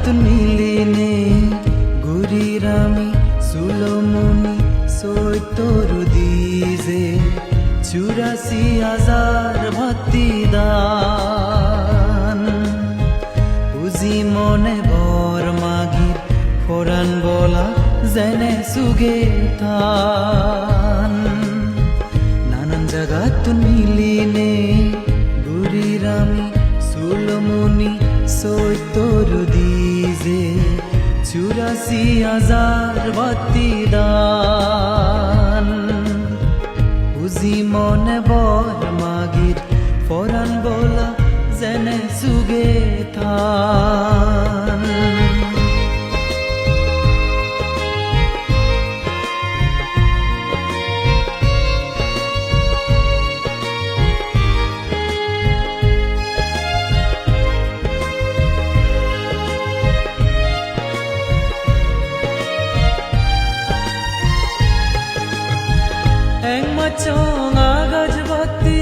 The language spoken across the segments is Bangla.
জাগাত মিলিনে গুরিরামি সুলমনি সৈতর দিজে 84,000 ভক্তি দান বুঝি মনে বর মাগির ফোরান বলা জেনে সুগে থান নানান জাগাত মিলিনে গুরিরামি সুলমনি সৈতর দিজে 84,000 ভক্তি দান বুঝি মনে বর মাগির ফোরান বলা জেনে সুগে থান গজবতী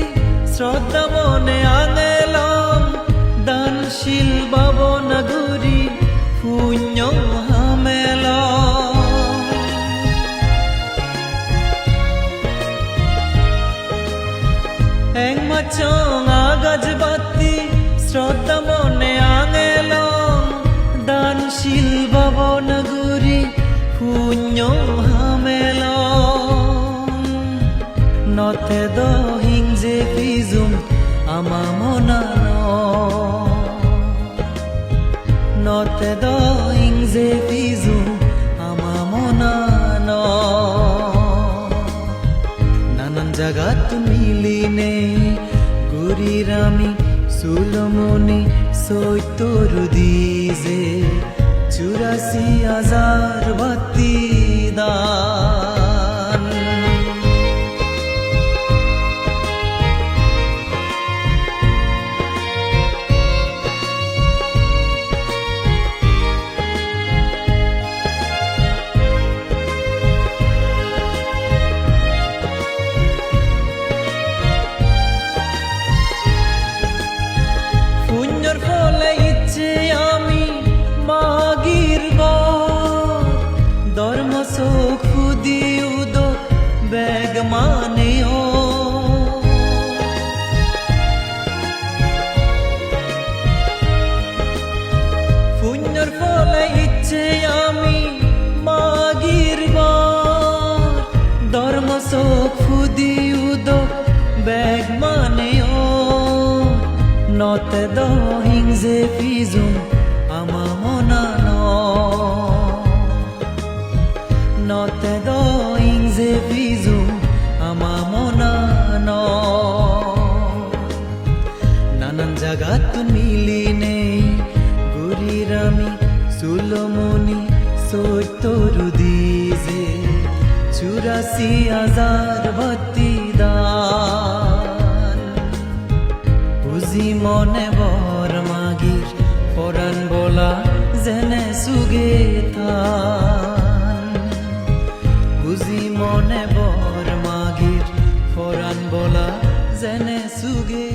শ্রদ্ধা মনে আঙেলাম দানশীল বাবন গুরি পুণ্য হামেলাম গজবতী শ্রদ্ধা মনে আঙেলাম দানশীল বাবন গুরি পুণ্য হামেলাম নতে দহিং যে ফিজুম আমা মনানো নতে দহিং যে ফিজুম আমা মনানো নানান জাগাত মিলিনে গুরিরামি সুলমনি সৈতর দিজে 84,000 ভক্তি দান ফলে ইচ্ছে আমি মাগির ধর্ম সুখ ফুদি উদ বেগ মানেও পুণ্যর ফলে ইচ্ছে আমি মাগির ধর্ম সুখ ফুদি উদ বেগ মানেও নতে দহিং যে ফিজুম আমা মনানো নতে দহিং যে ফিজুম আমা মনানো নানান জাগাত মিলিনে গুরিরামি সুলমনি সৈতর দিজে 84,000 ভক্তি দান বুঝি মনে বর মাগির ফোরান বলা জেনে সুগে থান বুঝি মনে বর মাগির ফোরান বলা জেনে সুগে